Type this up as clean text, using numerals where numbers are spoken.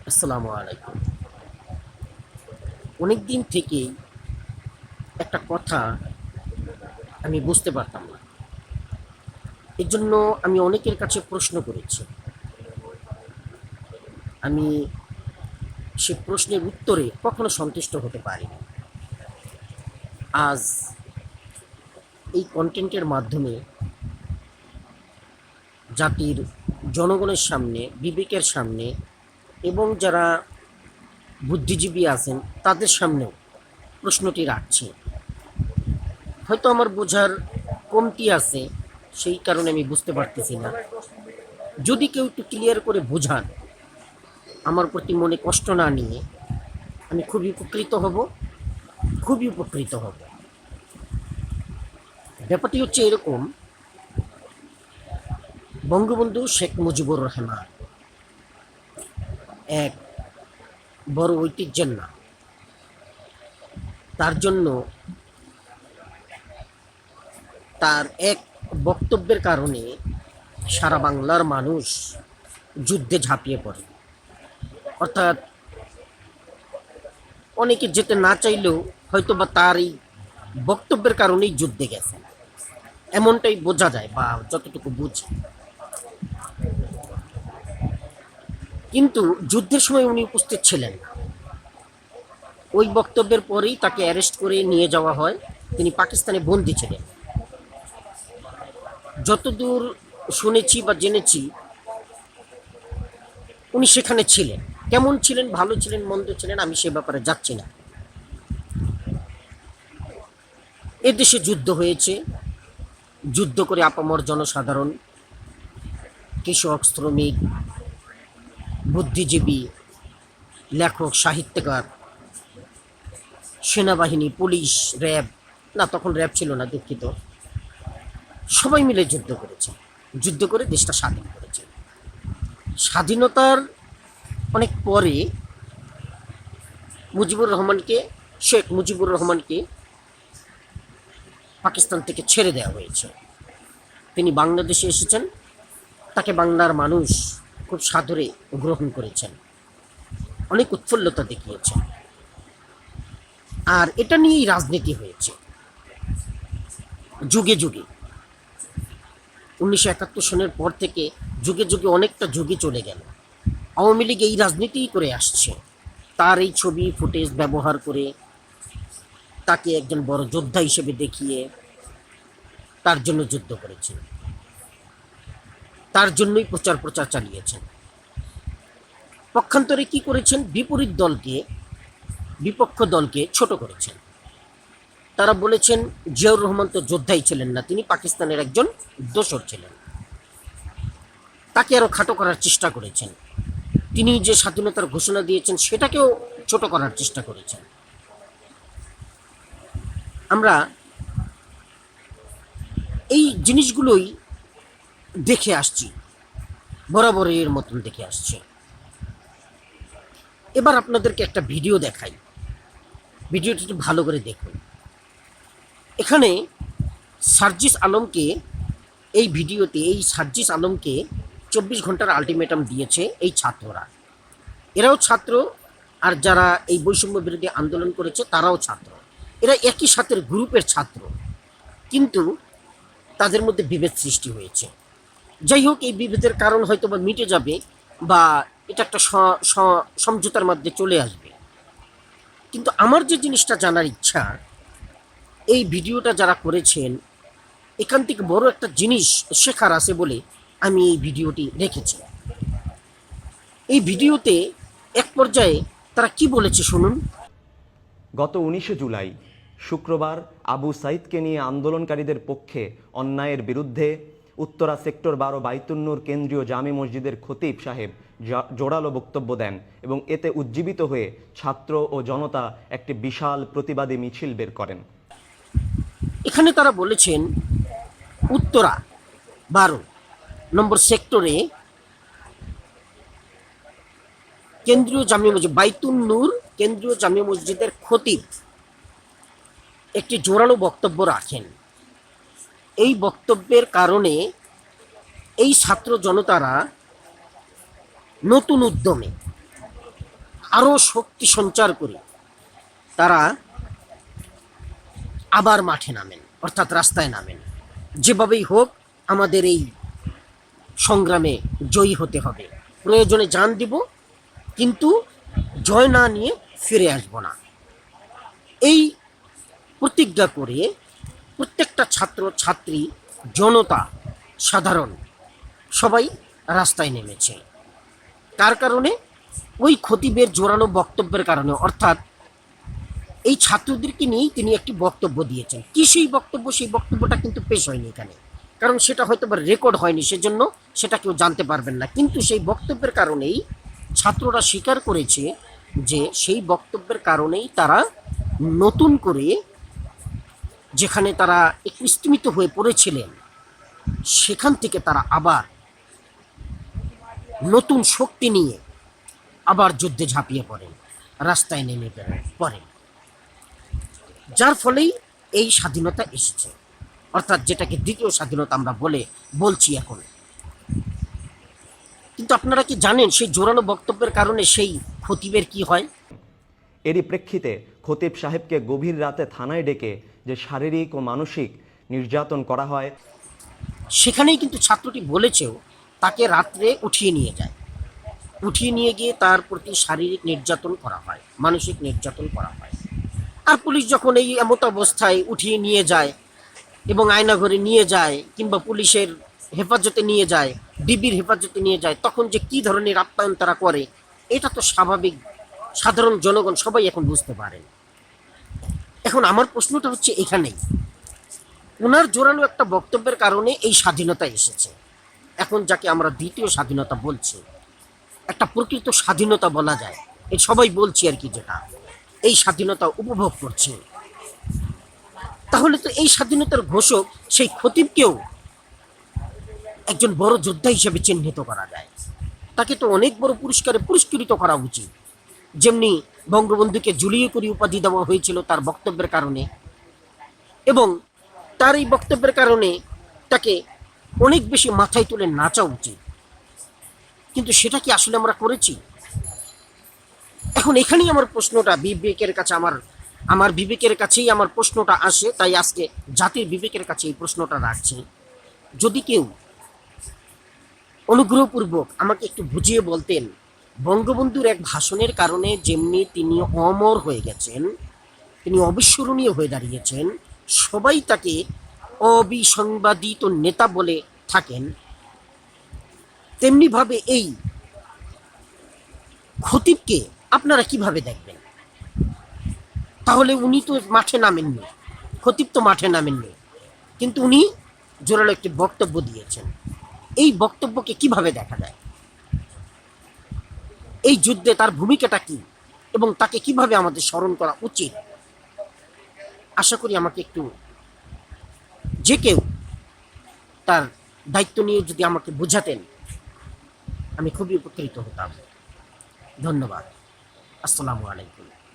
আসসালামু আলাইকুম। অনেক দিন থেকেই একটা কথা আমি বুঝতে পারতাম না। এর জন্য আমি অনেকের কাছে প্রশ্ন করেছি। আমি সে প্রশ্নের উত্তরে কখনো সন্তুষ্ট হতে পারিনি। আজ এই কন্টেন্টের মাধ্যমে জাতির জনগণের সামনে, বিবেকের সামনে এবং যারা বুদ্ধিজীবী আছেন তাদের সামনেও প্রশ্নটি রাখছি। হয়তো আমার বোঝার কমতি আছে, সেই কারণে আমি বুঝতে পারতেছি না। যদি কেউ একটু ক্লিয়ার করে বোঝান, আমার প্রতি মনে কষ্ট না নিয়ে, আমি খুবই উপকৃত হব, খুবই উপকৃত হব। ব্যাপারটি হচ্ছে এরকম: বঙ্গবন্ধু শেখ মুজিবুর রহমান এক বড় ঐতিহ্যের নাম। তার জন্য তার এক বক্তব্যের কারণে সারা বাংলার মানুষ যুদ্ধে ঝাঁপিয়ে পড়ে। অর্থাৎ অনেকে যেতে না চাইলেও হয়তো বা তার এই বক্তব্যের কারণেই যুদ্ধে গেছে, এমনটাই বোঝা যায় বা যতটুকু বুঝি। কিন্তু যুদ্ধের সময় উনি উপস্থিত ছিলেন না। ওই বক্তব্যের পরেই তাকে অ্যারেস্ট করে নিয়ে যাওয়া হয়। তিনি পাকিস্তানে বন্দী ছিলেন। যতদূর শুনেছি বা জেনেছি, উনি সেখানে ছিলেন। কেমন ছিলেন, ভালো ছিলেন, মন্দ ছিলেন, আমি সে ব্যাপারে যাচ্ছি না। এদেশে যুদ্ধ হয়েছে, যুদ্ধ করে আপামর জনসাধারণ, কৃষক, শ্রমিক, বুদ্ধিজীবী, লেখক, সাহিত্যকার, সেনাবাহিনী, পুলিশ, র্যাব, না তখন র্যাব ছিল না, দুঃখিত, সবাই মিলে যুদ্ধ করেছে। যুদ্ধ করে দেশটা স্বাধীন করেছে। স্বাধীনতার অনেক পরে মুজিবুর রহমানকে, শেখ মুজিবুর রহমানকে পাকিস্তান থেকে ছেড়ে দেওয়া হয়েছে। তিনি বাংলাদেশে এসেছেন। তাকে বাংলার মানুষ খুব সাদরে গ্রহণ করেছেন, অনেক উৎফুল্লতা দেখিয়েছেন। আর এটা নিয়েই রাজনীতি হয়েছে যুগে যুগে। 1971 সনের পর থেকে যুগে যুগে অনেকটা যুগে চলে গেল। আওয়ামী লীগ এই রাজনীতিই করে আসছে। তার এই ছবি ফুটেজ ব্যবহার করে তাকে একজন বড় যোদ্ধা হিসেবে দেখিয়ে তার জন্য যুদ্ধ করেছেন, তার জন্যই প্রচার প্রচার চালিয়েছেন। পক্ষান্তরে কি করেছেন? বিপরীত দলকে, বিপক্ষ দলকে ছোট করেছেন। তারা বলেছেন জিয়াউর রহমান তো যোদ্ধাই ছিলেন না, তিনি পাকিস্তানের একজন দোসর ছিলেন। তাকে আরো খাটো করার চেষ্টা করেছেন। তিনি যে স্বাধীনতার ঘোষণা দিয়েছেন সেটাকেও ছোট করার চেষ্টা করেছেন। আমরা এই জিনিসগুলোই দেখে আসছি, বরাবর এর মতন দেখে আসছি। এবার আপনাদেরকে একটা ভিডিও দেখাই, ভিডিওটি একটু ভালো করে দেখুন। এখানে সার্জিস আলমকে, এই ভিডিওতে এই সার্জিস আলমকে 24 ঘন্টার আলটিমেটাম দিয়েছে এই ছাত্ররা। এরাও ছাত্র, আর যারা এই বৈষম্য বিরোধী আন্দোলন করেছে তারাও ছাত্র। এরা একই সাথে গ্রুপের ছাত্র, কিন্তু তাদের মধ্যে বিভেদ সৃষ্টি হয়েছে। যাই হোক, এই বিভেদের কারণ হয়তো বা মিটে যাবে, বা এটা একটা সমঝোতার মধ্যে চলে আসবে। কিন্তু আমার যে জিনিসটা জানার ইচ্ছা, এই ভিডিওটা যারা করেছেন এখান থেকে বড় একটা জিনিস শেখার আছে বলে আমি এই ভিডিওটি রেখেছি। এই ভিডিওতে এক পর্যায়ে তারা কি বলেছে শুনুন। গত 19শে জুলাই শুক্রবার আবু সাইদকে নিয়ে আন্দোলনকারীদের পক্ষে অন্যায়ের বিরুদ্ধে উত্তরা সেক্টর 12 বাইতুন্নুর কেন্দ্রীয় জামে মসজিদের খতিব সাহেব জোরালো বক্তব্য দেন এবং এতে উজ্জীবিত হয়ে ছাত্র ও জনতা একটি বিশাল প্রতিবাদী মিছিল বের করেন। এখানে তারা বলেছেন উত্তরা 12 নম্বর সেক্টরে কেন্দ্রীয় জামে মসজিদ বাইতুন্নুর কেন্দ্রীয় জামে মসজিদের খতিব একটি জোরালো বক্তব্য রাখেন। এই বক্তব্যের কারণে এই ছাত্র জনতারা নতুন উদ্যমে আরও শক্তি সঞ্চার করে তারা আবার মাঠে নামেন, অর্থাৎ রাস্তায় নামেন। যেভাবেই হোক আমাদের এই সংগ্রামে জয়ী হতে হবে, প্রয়োজনে জান দিব, কিন্তু জয় না নিয়ে ফিরে আসব না। এই প্রতিজ্ঞা করে প্রত্যেকটা ছাত্র ছাত্রী, জনতা, সাধারণ সবাই রাস্তায় নেমেছে। কার কারণে? ওই খতিবের জোরালো বক্তব্যের কারণে। অর্থাৎ এই ছাত্রদেরকে নিয়েই তিনি একটি বক্তব্য দিয়েছেন। কি সেই বক্তব্য? সেই বক্তব্যটা কিন্তু পেশ হয়নি এখানে, কারণ সেটা হয়তো বা রেকর্ড হয়নি, সেজন্য সেটা কেউ জানতে পারবেন না। কিন্তু সেই বক্তব্যের কারণেই ছাত্ররা স্বীকার করেছে যে সেই বক্তব্যের কারণেই তারা নতুন করে, যেখানে তারা একটু স্তিমিত হয়ে পড়েছিলেন, সেখান থেকে তারা আবার নতুন শক্তি নিয়ে আবার যুদ্ধে ঝাঁপিয়ে পড়েন, রাস্তায় নেমে পড়েন। যার ফলেই এই স্বাধীনতা এসেছে, অর্থাৎ যেটাকে দ্বিতীয় স্বাধীনতা আমরা বলছি এখন। কিন্তু আপনারা কি জানেন সেই জোরালো বক্তব্যের কারণে সেই খতিবের কি হয়? এরই প্রেক্ষিতে খতিব সাহেবকে গভীর রাতে থানায় ডেকে যে শারীরিক ও মানসিক নির্যাতন করা হয়, সেখানেই কিন্তু ছাত্রটি বলেছেও তাকে রাত্রে উঠিয়ে নিয়ে যায়, উঠিয়ে নিয়ে গিয়ে তার প্রতি শারীরিক নির্যাতন করা হয়, মানসিক নির্যাতন করা হয়। আর পুলিশ যখন এই এমত অবস্থায় উঠিয়ে নিয়ে যায় এবং আয়নাঘরে নিয়ে যায়, কিংবা পুলিশের হেফাজতে নিয়ে যায়, ডিবির হেফাজতে নিয়ে যায়, তখন যে কি ধরনের আপ্যায়ন তারা করে, এটা তো স্বাভাবিক, সাধারণ জনগণ সবাই এখন বুঝতে পারেন। এখন আমার প্রশ্নটা হচ্ছে এখানেই, ওনার জোরালো একটা বক্তব্যের কারণে এই স্বাধীনতা এসেছে। এখন যাকে আমরা দ্বিতীয় স্বাধীনতা বলছি, একটা প্রকৃত স্বাধীনতা বলা যায়, এই সবাই বলছি আর কি, যেটা এই স্বাধীনতা উপভোগ করছে। তাহলে তো এই স্বাধীনতার ঘোষক সেই খতিবকেও একজন বড় যোদ্ধা হিসেবে চিহ্নিত করা যায়। তাকে তো অনেক বড় পুরস্কারে পুরস্কৃত করা উচিত। যেমনি বঙ্গবন্ধুকে জুলিয়ে করি উপাধি দেওয়া হয়েছিল তার বক্তব্যের কারণে, এবং তার এই বক্তব্যের কারণে তাকে অনেক বেশি মাথায় তুলে নাচা উচিত। কিন্তু সেটা কি আসলে আমরা করেছি? এখন এখানেই আমার প্রশ্নটা বিবেকের কাছে, আমার বিবেকের কাছেই আমার প্রশ্নটা আসে। তাই আজকে জাতির বিবেকের কাছে এই প্রশ্নটা রাখছি। যদি কেউ অনুগ্রহপূর্বক আমাকে একটু বুঝিয়ে বলতেন, বঙ্গবন্ধুর এক ভাষণের কারণে যেমনি তিনি অমর হয়ে গেছেন, তিনি অবিস্মরণীয় হয়ে দাঁড়িয়েছেন, সবাই তাকে অবিসংবাদিত নেতা বলে থাকেন, তেমনিভাবে এই খতিবকে আপনারা কিভাবে দেখবেন? তাহলে উনি তো মাঠে নামেননি, খতিব তো মাঠে নামেননি, কিন্তু উনি জোরালো একটি বক্তব্য দিয়েছেন। এই বক্তব্যকে কিভাবে দেখা যায়? এই যুদ্ধে তার ভূমিকাটা কি, এবং তাকে কিভাবে আমাদের স্মরণ করা উচিত? আশা করি আমাকে একটু, যে কেউ তার দায়িত্ব নিয়ে যদি আমাকে বোঝাতেন, আমি খুবই উপকৃত হতাম। ধন্যবাদ। আসসালামু আলাইকুম।